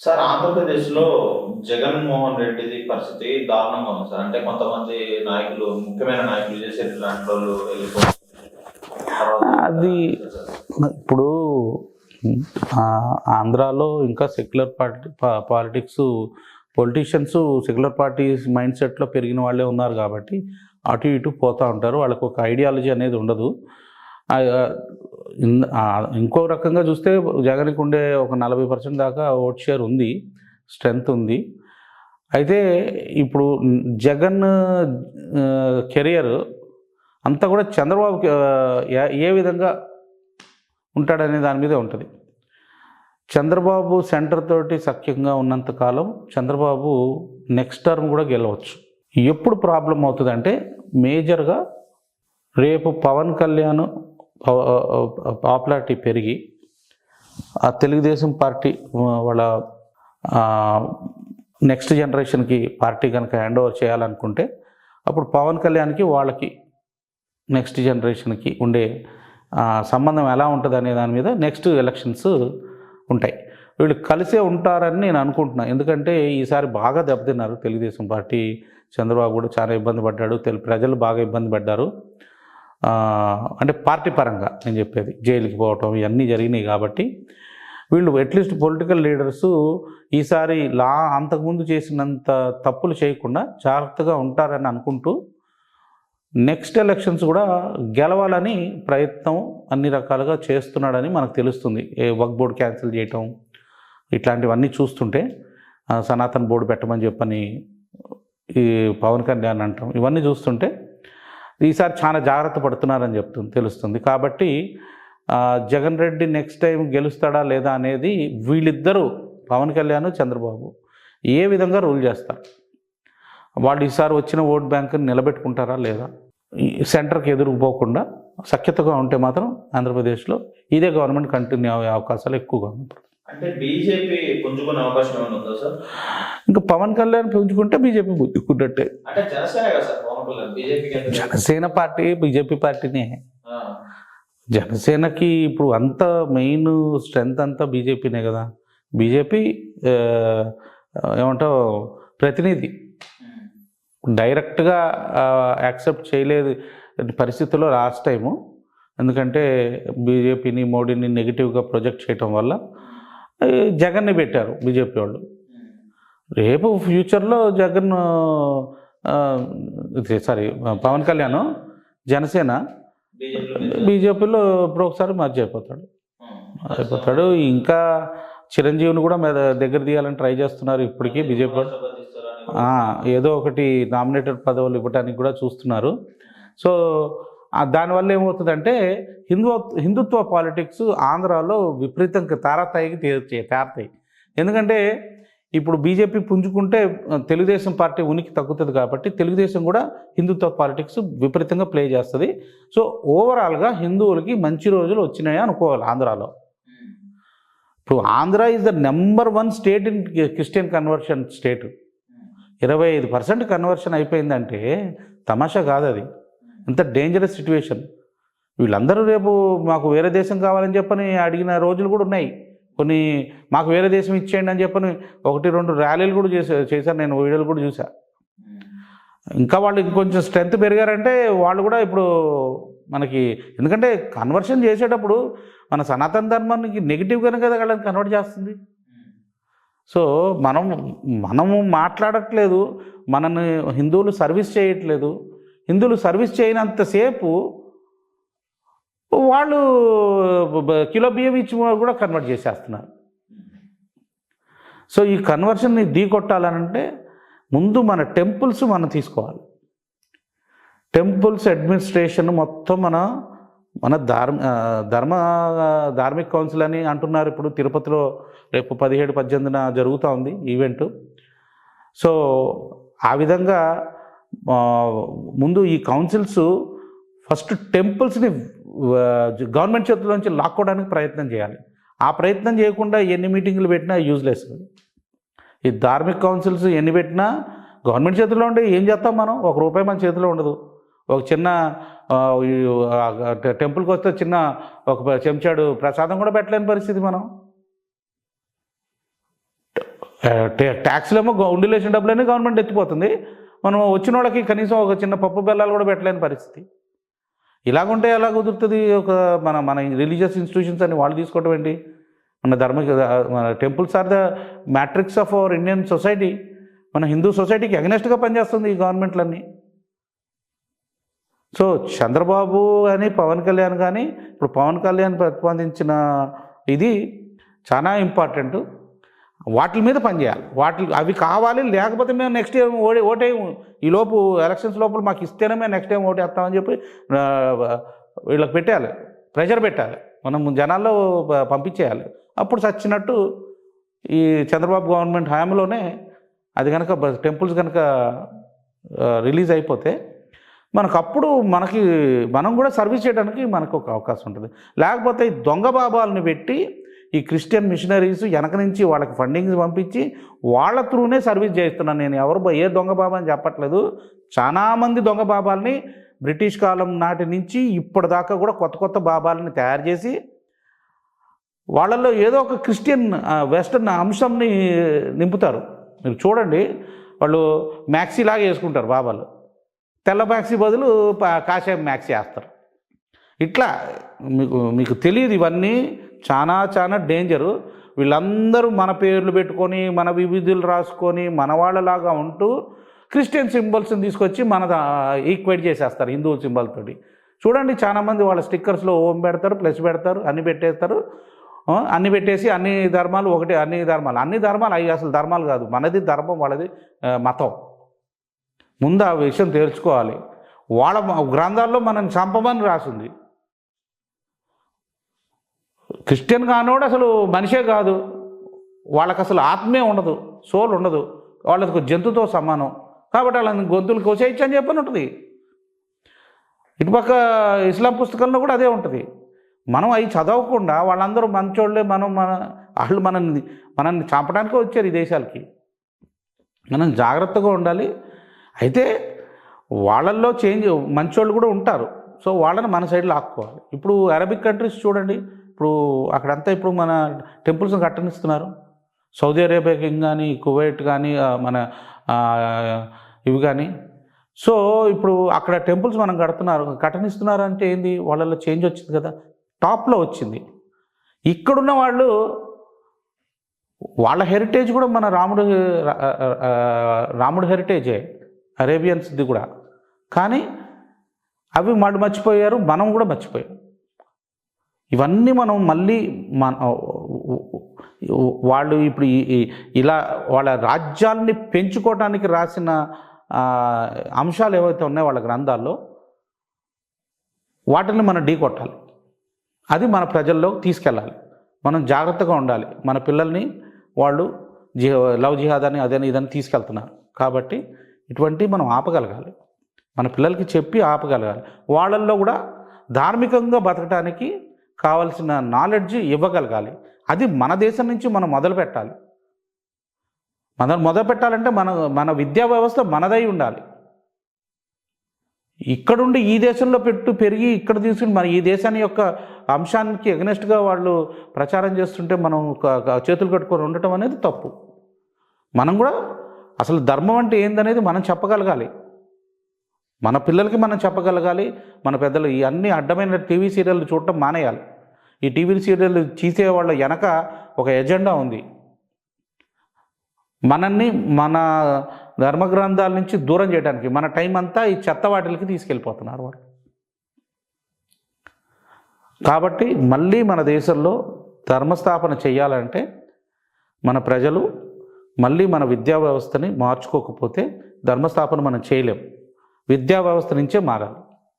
Sir ఆంధ్రప్రదేశ్‌లో జగన్‌మోహన్ రెడ్డిది పరిస్థితి దారుణంగా ఉంది సార్. అంటే కొంతమంది నాయకులు, ముఖ్యమైన నాయకులు విజయ్ శెట్టి లాంటోళ్ళు వెళ్ళిపోవడం. అది ఇప్పుడు ఆంధ్రాలో ఇంకా secular politics politicians secular parties mind సెట్లో పెరిగిన వాళ్ళే ఉన్నారు కాబట్టి అటు ఇటు పోతూ ఉంటారు. వాళ్ళకు ఒక ఐడియాలజీ అనేది ఉండదు. ఇంకో రకంగా చూస్తే జగన్కి ఉండే ఒక 40% దాకా ఓట్ షేర్ ఉంది, స్ట్రెంగ్త్ ఉంది. అయితే ఇప్పుడు జగన్ కెరియర్ అంతా కూడా చంద్రబాబు ఏ విధంగా ఉంటాడనే దాని మీదే ఉంటుంది. చంద్రబాబు సెంటర్ తోటి సఖ్యంగా ఉన్నంతకాలం చంద్రబాబు నెక్స్ట్ టర్మ్ కూడా గెలవచ్చు. ఎప్పుడు ప్రాబ్లం అవుతుందంటే మేజర్గా రేపు పవన్ కళ్యాణ్ పాపులారిటీ పెరిగి ఆ తెలుగుదేశం పార్టీ వాళ్ళ నెక్స్ట్ జనరేషన్కి పార్టీ కనుక హ్యాండ్ ఓవర్ చేయాలనుకుంటే అప్పుడు పవన్ కళ్యాణ్కి వాళ్ళకి నెక్స్ట్ జనరేషన్కి ఉండే సంబంధం ఎలా ఉంటుంది అనే దాని మీద నెక్స్ట్ ఎలక్షన్స్ ఉంటాయి. వీళ్ళు కలిసే ఉంటారని నేను అనుకుంటున్నాను. ఎందుకంటే ఈసారి బాగా దెబ్బతిన్నారు తెలుగుదేశం పార్టీ. చంద్రబాబు కూడా చాలా ఇబ్బంది పడ్డాడు, ప్రజలు బాగా ఇబ్బంది పడ్డారు. అంటే పార్టీ పరంగా నేను చెప్పేది, జైలుకి పోవటం ఇవన్నీ జరిగినాయి. కాబట్టి వీళ్ళు అట్లీస్ట్ పొలిటికల్ లీడర్సు ఈసారి అంతకుముందు చేసినంత తప్పులు చేయకుండా జాగ్రత్తగా ఉంటారని అనుకుంటూ నెక్స్ట్ ఎలక్షన్స్ కూడా గెలవాలని ప్రయత్నం అన్ని రకాలుగా చేస్తున్నాడని మనకు తెలుస్తుంది. వక్ఫ్ బోర్డు క్యాన్సిల్ చేయటం ఇట్లాంటివన్నీ చూస్తుంటే, సనాతన్ బోర్డు పెట్టమని చెప్పని ఈ పవన్ కళ్యాణ్ అంటాం, ఇవన్నీ చూస్తుంటే ఈసారి చాలా జాగ్రత్త పడుతున్నారని తెలుస్తుంది. కాబట్టి జగన్ రెడ్డి నెక్స్ట్ టైం గెలుస్తాడా లేదా అనేది వీళ్ళిద్దరూ, పవన్ కళ్యాణ్ చంద్రబాబు, ఏ విధంగా రూల్ చేస్తారు. వాళ్ళు ఈసారి వచ్చిన ఓట్ బ్యాంకుని నిలబెట్టుకుంటారా లేదా, సెంటర్కి ఎదురుపోకుండా సఖ్యతగా ఉంటే మాత్రం ఆంధ్రప్రదేశ్లో ఇదే గవర్నమెంట్ కంటిన్యూ అయ్యే అవకాశాలు ఎక్కువగా ఉన్నాయి. అంటే బీజేపీ పుంజుకునే అవకాశం ఏమైనా ఉందా సార్? ఇంకా పవన్ కళ్యాణ్ పుంజుకుంటే బీజేపీ పుంజుకున్నట్టే. అంటే జనసేన కదా సార్ పవన్ కళ్యాణ్, బీజేపీకి జనసేన పార్టీ బీజేపీ పార్టీనే. జనసేనకి ఇప్పుడు అంత మెయిన్ స్ట్రెంగ్త్ అంతా బీజేపీనే కదా. బీజేపీ ఏమంటావు ప్రతినిధి డైరెక్ట్గా యాక్సెప్ట్ చేయలేదు పరిస్థితుల్లో లాస్ట్ టైము. ఎందుకంటే బీజేపీని, మోడీని నెగిటివ్గా ప్రొజెక్ట్ చేయటం వల్ల జగన్ని పెట్టారు బీజేపీ వాళ్ళు. రేపు ఫ్యూచర్లో జగన్ పవన్ కళ్యాణ్ జనసేన బీజేపీలో ఇప్పుడు ఒకసారి మర్చి అయిపోతాడు. ఇంకా చిరంజీవిని కూడా దగ్గర తీయాలని ట్రై చేస్తున్నారు ఇప్పటికీ బీజేపీ. ఏదో ఒకటి నామినేటెడ్ పదవులు ఇవ్వడానికి కూడా చూస్తున్నారు. సో దానివల్ల ఏమవుతుందంటే హిందుత్వ పాలిటిక్స్ ఆంధ్రాలో విపరీతంగా తారాతాయికి తేరతాయి. ఎందుకంటే ఇప్పుడు బీజేపీ పుంజుకుంటే తెలుగుదేశం పార్టీ ఉనికి తగ్గుతుంది. కాబట్టి తెలుగుదేశం కూడా హిందుత్వ పాలిటిక్స్ విపరీతంగా ప్లే చేస్తుంది. సో ఓవరాల్గా హిందువులకి మంచి రోజులు వచ్చినాయి అనుకోవాలి ఆంధ్రాలో. ఇప్పుడు Andhra is the number 1 state in Christian conversion state. 25% conversion అయిపోయిందంటే తమాషా కాదు అది. ఎంత డేంజరస్ సిచ్యువేషన్. వీళ్ళందరూ రేపు మాకు వేరే దేశం కావాలని చెప్పని అడిగిన రోజులు కూడా ఉన్నాయి. కొన్ని మాకు వేరే దేశం ఇచ్చేయండి అని చెప్పని 1-2 ర్యాలీలు కూడా చేశాను నేను, వీడియోలు కూడా చూసా. ఇంకా వాళ్ళు ఇంకొంచెం స్ట్రెంత్ పెరిగారంటే వాళ్ళు కూడా ఇప్పుడు మనకి, ఎందుకంటే కన్వర్షన్ చేసేటప్పుడు మన సనాతన ధర్మానికి నెగిటివ్గానే కదా వాళ్ళని కన్వర్ట్ చేస్తుంది. సో మనము మాట్లాడట్లేదు, మనల్ని హిందువులు సర్వీస్ చేయట్లేదు. హిందువులు సర్వీస్ చేయనంతసేపు వాళ్ళు కిలో బియ్యం ఇచ్చి కూడా కన్వర్ట్ చేసేస్తున్నారు. సో ఈ కన్వర్షన్ని ఢీకొట్టాలనంటే ముందు మన టెంపుల్స్ మనం తీసుకోవాలి. టెంపుల్స్ అడ్మినిస్ట్రేషన్ మొత్తం మన ధార్మిక్ కౌన్సిల్ అని అంటున్నారు. ఇప్పుడు తిరుపతిలో రేపు 17-18 జరుగుతూ ఉంది ఈవెంట్. సో ఆ విధంగా ముందు ఈ కౌన్సిల్స్ ఫస్ట్ టెంపుల్స్ని గవర్నమెంట్ చేతుల్లోంచి లాక్కోవడానికి ప్రయత్నం చేయాలి. ఆ ప్రయత్నం చేయకుండా ఎన్ని మీటింగులు పెట్టినా యూజ్లెస్. ఈ ధార్మిక్ కౌన్సిల్స్ ఎన్ని పెట్టినా గవర్నమెంట్ చేతుల్లో ఉండే ఏం చేస్తాం మనం? ₹1 మన చేతిలో ఉండదు. ఒక చిన్న టెంపుల్కి వస్తే చిన్న ఒక చెంచాడు ప్రసాదం కూడా పెట్టలేని పరిస్థితి మనం. ట్యాక్స్లేమో ఉండిలేసిన డబ్బులన్నీ గవర్నమెంట్ ఎత్తిపోతుంది. మనం వచ్చిన వాళ్ళకి కనీసం ఒక చిన్న పప్పు బెల్లాలు కూడా పెట్టలేని పరిస్థితి. ఇలాగుంటే ఎలా కుదురుతుంది? ఒక మన రిలీజియస్ ఇన్స్టిట్యూషన్స్ అని వాళ్ళు తీసుకోవడం ఏంటి? మన temples are the matrix of our Indian society. మన హిందూ సొసైటీకి అగెనెస్ట్గా పనిచేస్తుంది ఈ గవర్నమెంట్లన్నీ. సో చంద్రబాబు కానీ పవన్ కళ్యాణ్ కానీ, ఇప్పుడు పవన్ కళ్యాణ్ ప్రతిపాదించిన ఇది చాలా ఇంపార్టెంట్. వాటి మీద పనిచేయాలి. అవి కావాలి, లేకపోతే మేము నెక్స్ట్ టైం ఓటేయము. ఈలోపు ఎలక్షన్స్ లోపల మాకు ఇస్తేనే మేము నెక్స్ట్ టైం ఓటేస్తామని చెప్పి వీళ్ళకి పెట్టాలి, ప్రెషర్ పెట్టాలి, మనం జనాల్లో పంపించేయాలి. అప్పుడు చచ్చినట్టు ఈ చంద్రబాబు గవర్నమెంట్ హయాంలోనే అది కనుక టెంపుల్స్ కనుక రిలీజ్ అయిపోతే మనకప్పుడు మనం కూడా సర్వీస్ చేయడానికి మనకు ఒక అవకాశం ఉంటుంది. లేకపోతే ఈ దొంగ బాబాలని పెట్టి ఈ క్రిస్టియన్ మిషనరీస్ వెనక నుంచి వాళ్ళకి ఫండింగ్స్ పంపించి వాళ్ళ త్రూనే సర్వీస్ చేస్తున్నాను. నేను ఏ దొంగ బాబా అని చెప్పట్లేదు. చాలామంది దొంగ బాబాలని బ్రిటిష్ కాలం నాటి నుంచి ఇప్పటిదాకా కూడా కొత్త బాబాలని తయారు చేసి వాళ్ళల్లో ఏదో ఒక క్రిస్టియన్ వెస్టర్న్ అంశంని నింపుతారు. మీరు చూడండి, వాళ్ళు మ్యాక్సీ లాగా వేసుకుంటారు బాబాలు, తెల్ల మ్యాక్సీ బదులు కాషాయం మ్యాక్సీ వేస్తారు. ఇట్లా మీకు తెలియదు, ఇవన్నీ చాలా డేంజరు. వీళ్ళందరూ మన పేర్లు పెట్టుకొని మన వివిధులు రాసుకొని మన వాళ్ళలాగా ఉంటూ క్రిస్టియన్ సింబల్స్ని తీసుకొచ్చి ఈక్వైట్ చేసేస్తారు హిందూ సింబల్తోటి. చూడండి, చాలామంది వాళ్ళ స్టిక్కర్స్లో ఓం పెడతారు, ప్లస్ పెడతారు, అన్ని పెట్టేస్తారు. అన్ని పెట్టేసి అన్ని ధర్మాలు ఒకటే, అన్ని ధర్మాలు అవి అసలు ధర్మాలు కాదు. మనది ధర్మం, వాళ్ళది మతం. ముందు ఆ విషయం తెలుసుకోవాలి. వాళ్ళ గ్రంథాల్లో మనల్ని చంపమని రాసింది. క్రిస్టియన్ కానోడు అసలు మనిషే కాదు, వాళ్ళకి అసలు ఆత్మే ఉండదు, సోల్ ఉండదు, వాళ్ళకి జంతువుతో సమానం. కాబట్టి వాళ్ళని గొంతులు కోసేయచ్చు అని చెప్పని ఉంటుంది. ఇటుపక్క ఇస్లాం పుస్తకంలో కూడా అదే ఉంటుంది. మనం అవి చదవకుండా వాళ్ళందరూ మంచోళ్ళే, వాళ్ళు మనల్ని చంపడానికే వచ్చారు ఈ దేశాలకి. మనం జాగ్రత్తగా ఉండాలి. అయితే వాళ్ళల్లో మంచోళ్ళు కూడా ఉంటారు. సో వాళ్ళని మన సైడ్లో ఆపుకోవాలి. ఇప్పుడు అరబిక్ కంట్రీస్ చూడండి, ఇప్పుడు అక్కడంతా ఇప్పుడు మన టెంపుల్స్ని కట్టనిస్తున్నారు. సౌదీ అరేబియా కానీ, కువైట్ కానీ, మన ఇవి కానీ. సో ఇప్పుడు అక్కడ టెంపుల్స్ మనం కట్టనిస్తున్నారు అంటే ఏంది? వాళ్ళల్లో చేంజ్ వచ్చింది కదా, టాప్లో వచ్చింది. ఇక్కడున్న వాళ్ళ హెరిటేజ్ కూడా మన రాముడు హెరిటేజే, అరేబియన్స్ది కూడా. కానీ అవి మర్చిపోయారు, మనం కూడా మర్చిపోయాం. ఇవన్నీ మనం మళ్ళీ వాళ్ళు ఇప్పుడు ఇలా వాళ్ళ రాజ్యాల్ని పెంచుకోవడానికి రాసిన అంశాలు ఏవైతే ఉన్నాయో వాళ్ళ గ్రంథాల్లో, వాటిని మనం ఢీకొట్టాలి. అది మన ప్రజల్లో తీసుకెళ్ళాలి. మనం జాగ్రత్తగా ఉండాలి. మన పిల్లల్ని వాళ్ళు లవ్ జిహాద్ అని అదని ఇదని తీసుకెళ్తున్నారు. కాబట్టి ఇటువంటివి మనం ఆపగలగాలి, మన పిల్లలకి చెప్పి ఆపగలగాలి. వాళ్ళల్లో కూడా ధార్మికంగా బతకడానికి కావలసిన నాలెడ్జ్ ఇవ్వగలగాలి. అది మన దేశం నుంచి మనం మొదలు పెట్టాలంటే మన విద్యా వ్యవస్థ మనదై ఉండాలి. ఇక్కడుండి ఈ దేశంలో పెరిగి ఇక్కడ తీసుకుని మన ఈ దేశాన్ని యొక్క అంశానికి ఎగనెస్ట్గా వాళ్ళు ప్రచారం చేస్తుంటే మనం చేతులు కట్టుకొని ఉండటం అనేది తప్పు. మనం కూడా అసలు ధర్మం అంటే ఏందనేది మనం చెప్పగలగాలి, మన పిల్లలకి మనం చెప్పగలగాలి. మన పెద్దలు ఈ అన్ని అడ్డమైన టీవీ సీరియళ్ళు చూడటం మానేయాలి. ఈ టీవీ సీరియల్ తీసే వాళ్ళ వెనక ఒక ఎజెండా ఉంది. మనల్ని మన ధర్మగ్రంథాల నుంచి దూరం చేయడానికి మన టైం అంతా ఈ చెత్త వాటికి తీసుకెళ్ళిపోతున్నారు వాళ్ళు. కాబట్టి మళ్ళీ మన దేశంలో ధర్మస్థాపన చేయాలంటే మన ప్రజలు మళ్ళీ మన విద్యా వ్యవస్థని మార్చుకోకపోతే ధర్మస్థాపన మనం చేయలేం. విద్యా వ్యవస్థ నుంచే మారాలి.